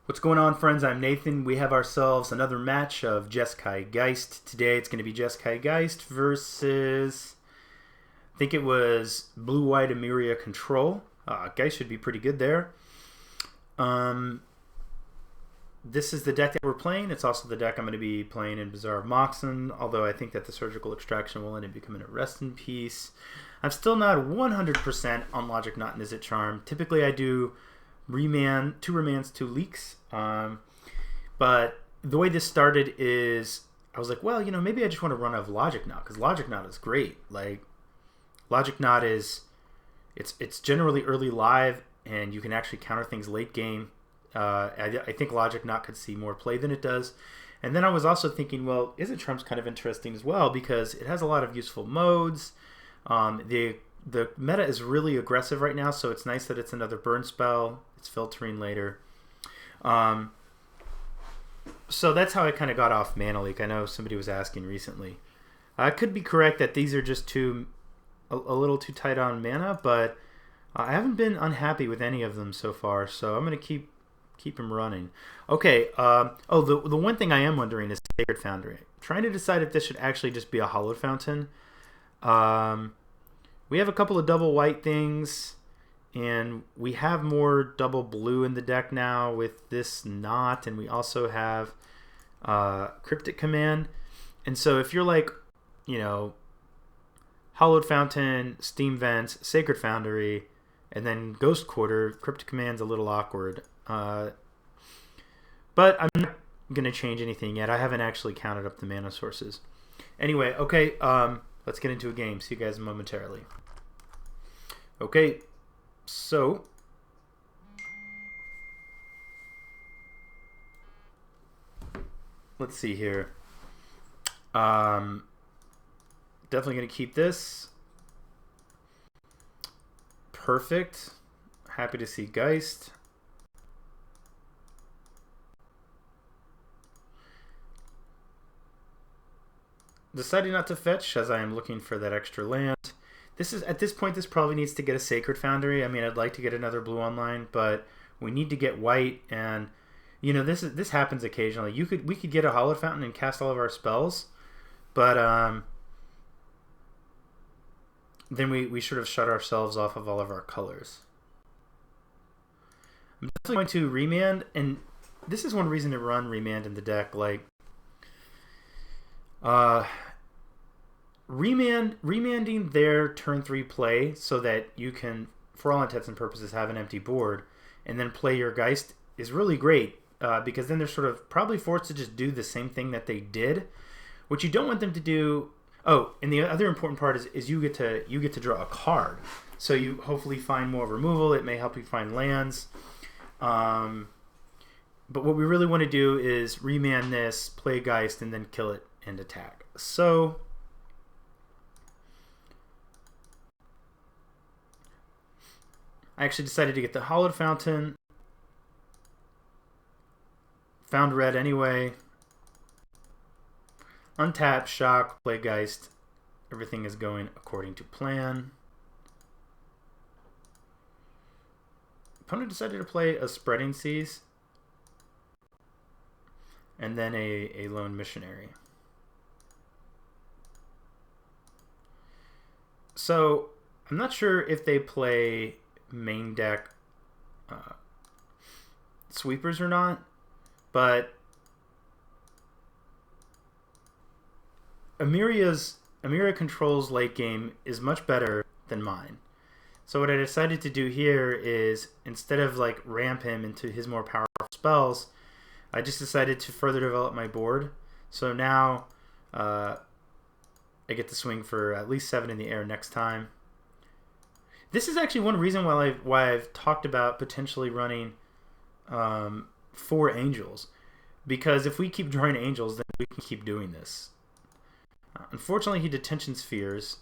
What's going on, friends? I'm Nathan. We have ourselves another match of Jeskai Geist. Today it's going to be Jeskai Geist versus, I think it was Blue-White Emiria Control. Geist should be pretty good there. This is the deck that we're playing. It's also the deck I'm going to be playing in Bazaar of Moxen, although I think that the Surgical Extraction will end up becoming a Rest in Peace. I'm still not 100% on Logic Knot and Izzet Charm. Typically I do remand, 2 remands, 2 leaks. But the way this started is I was like, well, maybe I just want to run out of Logic Knot because Logic Knot is great. Like, Logic Knot is, it's generally early live and you can actually counter things late game. I think Logic Knot could see more play than it does. And then I was also thinking, well, Izzet Charm's kind of interesting as well because it has a lot of useful modes. The meta is really aggressive right now, so it's nice that it's another burn spell. It's filtering later. So that's how I kind of got off Mana Leak. I know somebody was asking recently. I could be correct that these are just a little too tight on mana, but I haven't been unhappy with any of them so far, so I'm going to keep them running. Okay, the one thing I am wondering is Sacred Foundry. I'm trying to decide if this should actually just be a Hallowed Fountain. We have a couple of double white things, and we have more double blue in the deck now with this knot, and we also have Cryptic Command. And so if you're like, Hallowed Fountain, Steam Vents, Sacred Foundry, and then Ghost Quarter, Cryptic Command's a little awkward. But I'm not going to change anything yet. I haven't actually counted up the mana sources. Anyway, okay, let's get into a game. See you guys momentarily. Okay, so let's see here. Definitely going to keep this. Perfect. Happy to see Geist. Deciding not to fetch as I am looking for that extra land. This is, at this point, this probably needs to get a Sacred Foundry. I mean, I'd like to get another blue online, but we need to get white, and this happens occasionally. We could get a Hallowed Fountain and cast all of our spells, but then we sort of shut ourselves off of all of our colors. I'm definitely going to remand, and this is one reason to run remand in the deck. Like, remanding their turn 3 play so that you can, for all intents and purposes, have an empty board and then play your Geist is really great because then they're sort of probably forced to just do the same thing that they did. What you don't want them to do. Oh, and the other important part is you get to draw a card, so you hopefully find more removal. It may help you find lands. But what we really want to do is remand this, play Geist, and then kill it and attack. So I actually decided to get the Hallowed Fountain. Found red anyway. Untap, shock, play Geist. Everything is going according to plan. Opponent decided to play a Spreading Seas and then a Lone Missionary. So I'm not sure if they play main deck sweepers or not, but Emiria Control's late game is much better than mine. So what I decided to do here is, instead of like ramp him into his more powerful spells, I just decided to further develop my board. So now I get to swing for at least 7 in the air next time. This is actually one reason why I've talked about potentially running 4 Angels, because if we keep drawing Angels, then we can keep doing this. Unfortunately, he Detention Spheres,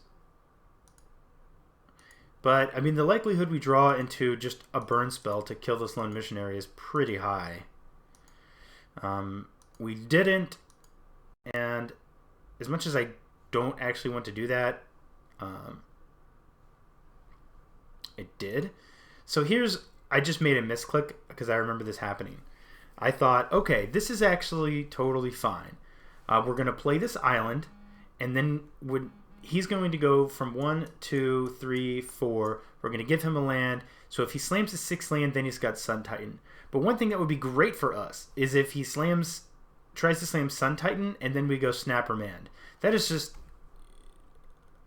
but I mean the likelihood we draw into just a burn spell to kill this Lone Missionary is pretty high. We didn't, and as much as I don't actually want to do that, it did. So I just made a misclick because I remember this happening. I thought, okay, this is actually totally fine. We're going to play this island, and then he's going to go from 1, 2, 3, 4. We're going to give him a land. So if he slams his 6th land, then he's got Sun Titan. But one thing that would be great for us is if he tries to slam Sun Titan, and then we go Snapper Mand. That is just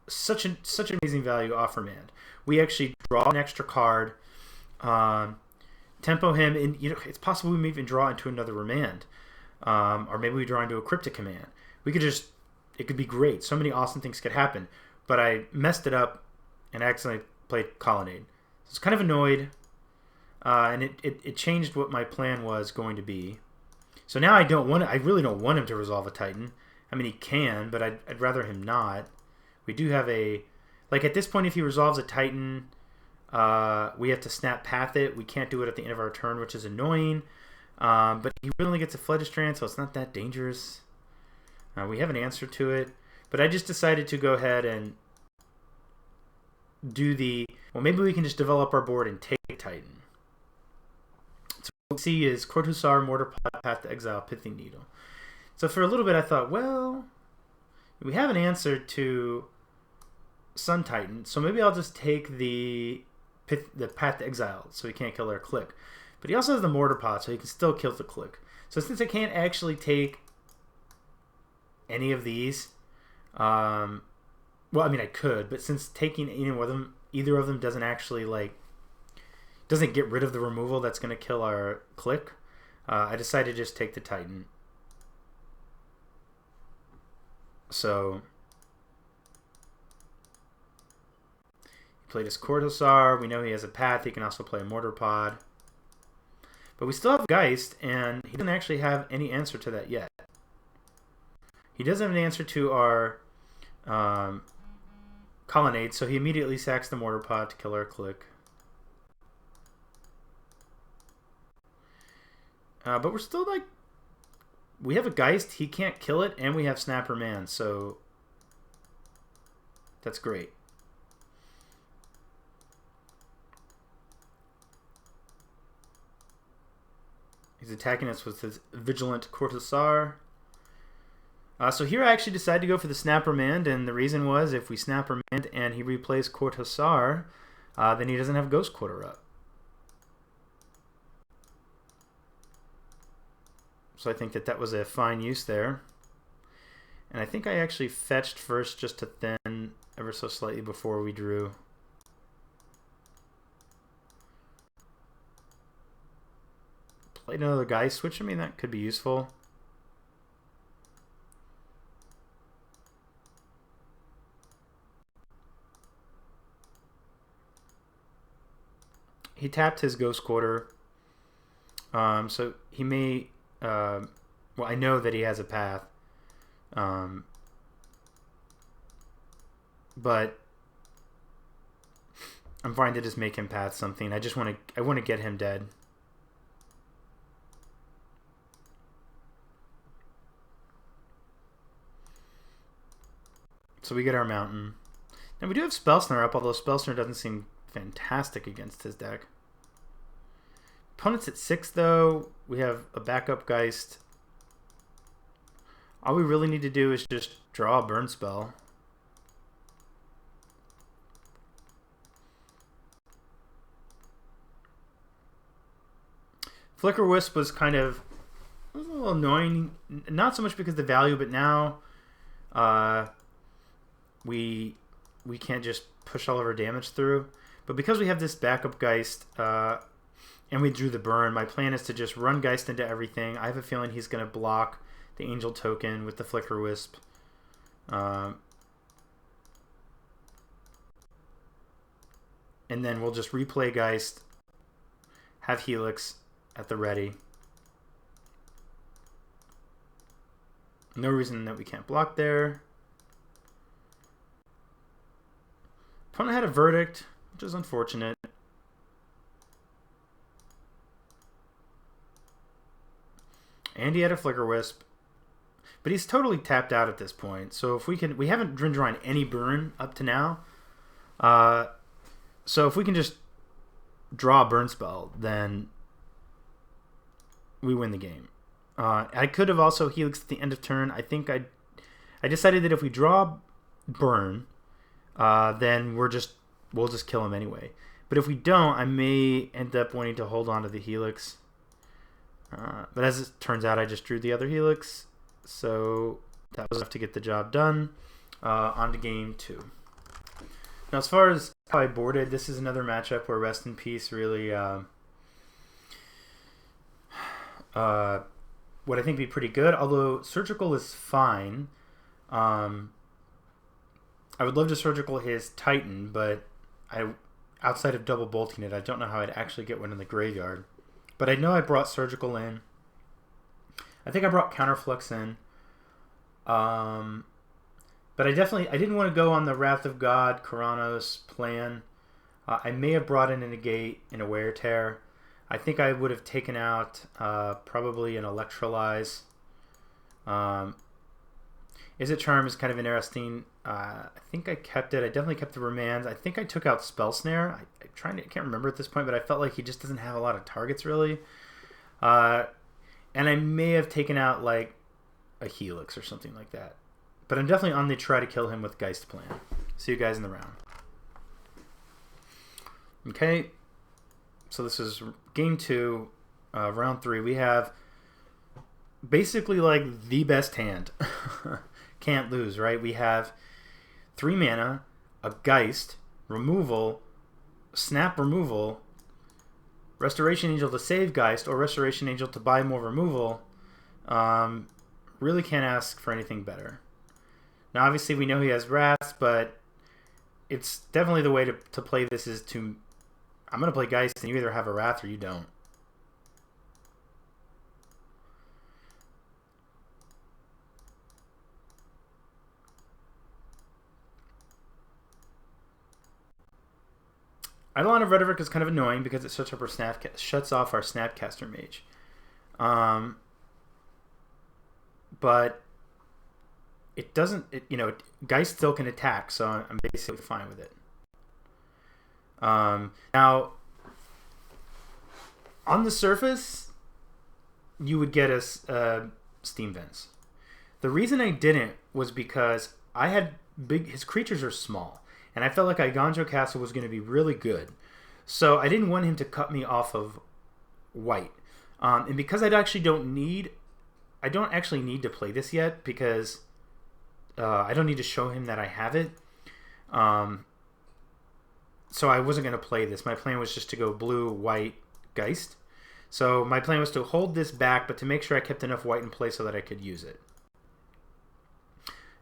such an amazing value off Remand. We actually draw an extra card, tempo him, and it's possible we may even draw into another Remand, or maybe we draw into a Cryptic Command. It could be great. So many awesome things could happen, but I messed it up and accidentally played Colonnade. So I was kind of annoyed, and it changed what my plan was going to be. So now I really don't want him to resolve a Titan. I mean, he can, but I'd rather him not. We do have at this point, if he resolves a Titan, we have to Snap Path it. We can't do it at the end of our turn, which is annoying. But he really only gets a Fledgestrand, so it's not that dangerous. We have an answer to it. But I just decided to go ahead and do maybe we can just develop our board and take Titan. So what we see is Court Hussar, Mortar Pot, Path to Exile, Pithing Needle. So for a little bit I thought, well, we have an answer to Sun Titan, so maybe I'll just take the Path to Exile so he can't kill our Click. But he also has the Mortar Pot, so he can still kill the Click. So since I can't actually take any of these, well, I mean I could, but since taking either of them doesn't actually doesn't get rid of the removal that's going to kill our Click, I decided to just take the Titan. So he played his Court Hussar. We know he has a Path. He can also play a Mortar Pod. But we still have Geist, and he doesn't actually have any answer to that yet. He does have an answer to our Colonnade, so he immediately sacks the Mortar Pod to kill our Click. But we're still we have a Geist, he can't kill it, and we have Snapper Man, so that's great. He's attacking us with his Vigilant Court Hussar. So here I actually decided to go for the Snapper Man, and the reason was if we Snapper Man and he replays Court Hussar, then he doesn't have Ghost Quarter up. So I think that was a fine use there. And I think I actually fetched first just to thin ever so slightly before we drew. Played another Geist, which, I mean, that could be useful. He tapped his Ghost Quarter. So he may... well, I know that he has a Path. But I'm fine to just make him Path something. I want to get him dead. So we get our Mountain. And we do have Spellsnare up, although Spellsnare doesn't seem fantastic against his deck. Opponent's at 6, though. We have a backup Geist. All we really need to do is just draw a burn spell. Flicker Wisp was a little annoying. Not so much because of the value, but now we can't just push all of our damage through. But because we have this backup Geist, and we drew the burn, my plan is to just run Geist into everything. I have a feeling he's going to block the Angel token with the Flicker Wisp. And then we'll just replay Geist, have Helix at the ready. No reason that we can't block there. Opponent had a Verdict, which is unfortunate. And he had a Flicker Wisp. But he's totally tapped out at this point. So if we haven't drawn any burn up to now. So if we can just draw a burn spell, then we win the game. I could have also Helix at the end of turn. I think I decided that if we draw burn, then we'll just kill him anyway. But if we don't, I may end up wanting to hold on to the Helix. But as it turns out, I just drew the other Helix, so that was enough to get the job done. On to game 2. Now, as far as how I boarded, this is another matchup where Rest in Peace really would I think be pretty good, although Surgical is fine. I would love to Surgical his Titan, but outside of double bolting it, I don't know how I'd actually get one in the graveyard. But I know I brought Surgical in. I think I brought Counterflux in. But I didn't want to go on the Wrath of God, Karanos plan. I may have brought in a Negate and a Wear Tear. I think I would have taken out probably an Electrolyze. Is It Charm is kind of interesting. I think I kept it. I definitely kept the Remands. I think I took out Spell Snare. I can't remember at this point, but I felt like he just doesn't have a lot of targets really. And I may have taken out like a Helix or something like that. But I'm definitely on the try to kill him with Geist plan. See you guys in the round. Okay. So this is game 2, round 3. We have basically like the best hand. Can't lose, right? We have 3 mana, a Geist, removal, snap removal, Restoration Angel to save Geist, or Restoration Angel to buy more removal. Really can't ask for anything better. Now, obviously, we know he has Wraths, but it's definitely the way to play this is to... I'm going to play Geist, and you either have a Wrath or you don't. Eidolon of Rhetoric is kind of annoying because it shuts off our Snapcaster Mage. But it doesn't, Geist still can attack, so I'm basically fine with it. Now, on the surface, you would get a Steam Vents. The reason I didn't was because his creatures are small, and I felt like Eiganjo Castle was going to be really good. So I didn't want him to cut me off of white. And because I don't actually need to play this yet, because I don't need to show him that I have it. So I wasn't going to play this. My plan was just to go blue, white, Geist. So my plan was to hold this back, but to make sure I kept enough white in play so that I could use it.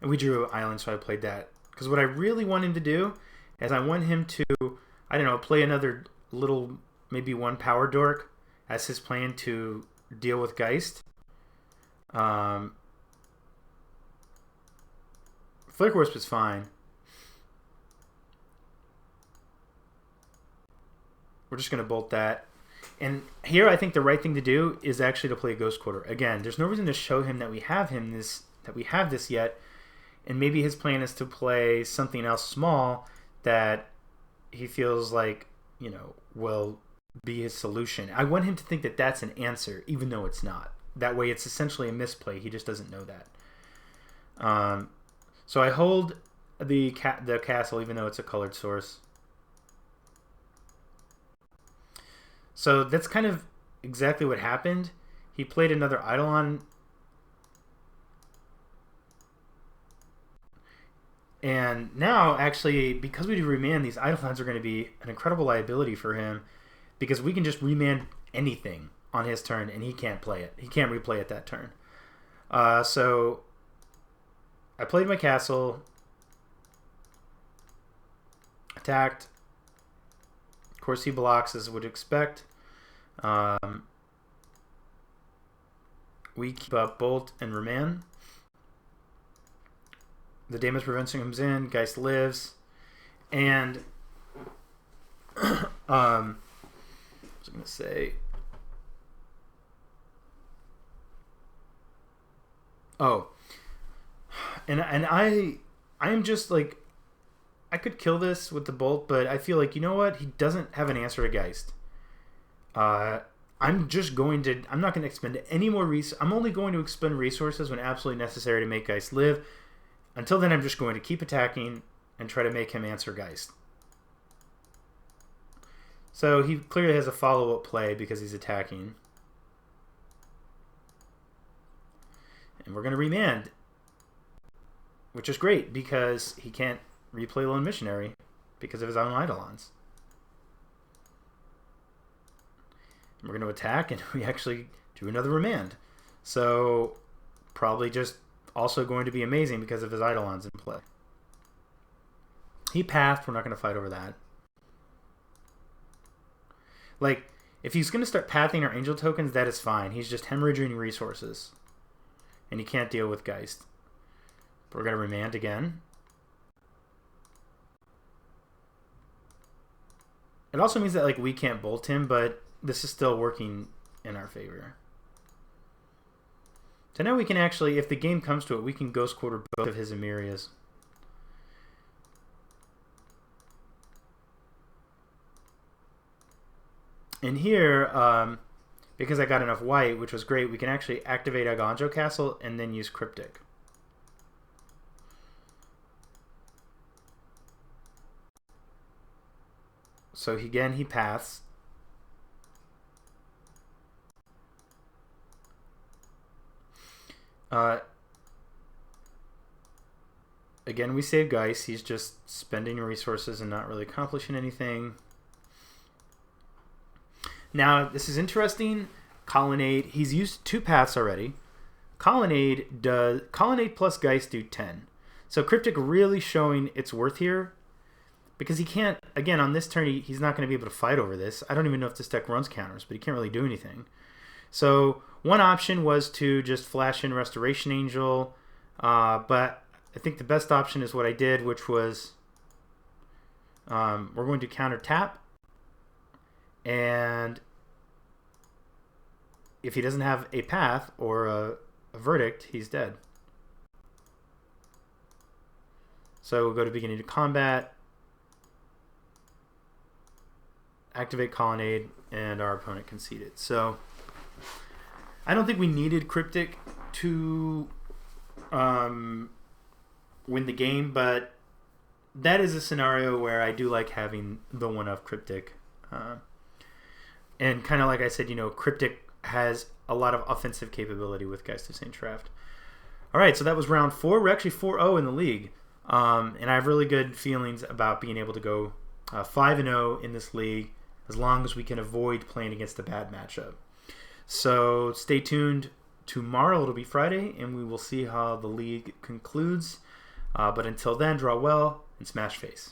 And we drew Island, so I played that. Because what I really want him to do is I want him to, I don't know, play another little, maybe 1 Power Dork as his plan to deal with Geist. Flicker Wisp is fine. We're just going to bolt that. And here I think the right thing to do is actually to play a Ghost Quarter. Again, there's no reason to show him that we have this yet. And maybe his plan is to play something else small that he feels like, will be his solution. I want him to think that that's an answer, even though it's not. That way it's essentially a misplay. He just doesn't know that. So I hold the castle, even though it's a colored source. So that's kind of exactly what happened. He played another Eidolon. And now, actually, because we do remand, these Eidolons are going to be an incredible liability for him, because we can just remand anything on his turn, and he can't play it. He can't replay it that turn. So I played my castle, attacked. Of course, he blocks as would expect. We keep up Bolt and Remand. The damage prevention comes in. Geist lives, and what was I going to say? Oh, and I am just like, I could kill this with the bolt, but I feel like, you know what? He doesn't have an answer to Geist. I'm not going to expend any more resources. I'm only going to expend resources when absolutely necessary to make Geist live. Until then, I'm just going to keep attacking and try to make him answer Geist. So he clearly has a follow-up play because he's attacking. And we're going to remand, which is great because he can't replay Lone Missionary because of his own Eidolons. We're going to attack, and we actually do another remand. So probably just also going to be amazing because of his Eidolons in play. He pathed. We're not going to fight over that. Like, if he's going to start pathing our angel tokens, that is fine. He's just hemorrhaging resources. And he can't deal with Geist. We're going to remand again. It also means that like we can't bolt him, but this is still working in our favor. So now we can actually, if the game comes to it, we can Ghost Quarter both of his Emirias. And here, because I got enough white, which was great, we can actually activate Aganjo Castle and then use Cryptic. So again, he paths. Again, we save Geist. He's just spending resources and not really accomplishing anything. Now, this is interesting. Colonnade, he's used 2 paths already. Colonnade plus Geist do 10. So Cryptic really showing its worth here. Because he can't, again, on this turn, he's not going to be able to fight over this. I don't even know if this deck runs counters, but he can't really do anything. So one option was to just flash in Restoration Angel, but I think the best option is what I did, which was we're going to counter tap, and if he doesn't have a path or a verdict, he's dead. So we'll go to beginning of combat, activate Colonnade, and our opponent conceded. So I don't think we needed Cryptic to win the game, but that is a scenario where I do like having the one-of Cryptic. And kind of like I said, you know, Cryptic has a lot of offensive capability with Geist of St. Traft. All right, so that was round 4. We're actually 4-0 in the league. And I have really good feelings about being able to go 5-0 in this league as long as we can avoid playing against a bad matchup. So stay tuned. Tomorrow it'll be Friday, and we will see how the league concludes. But until then, draw well and smash face.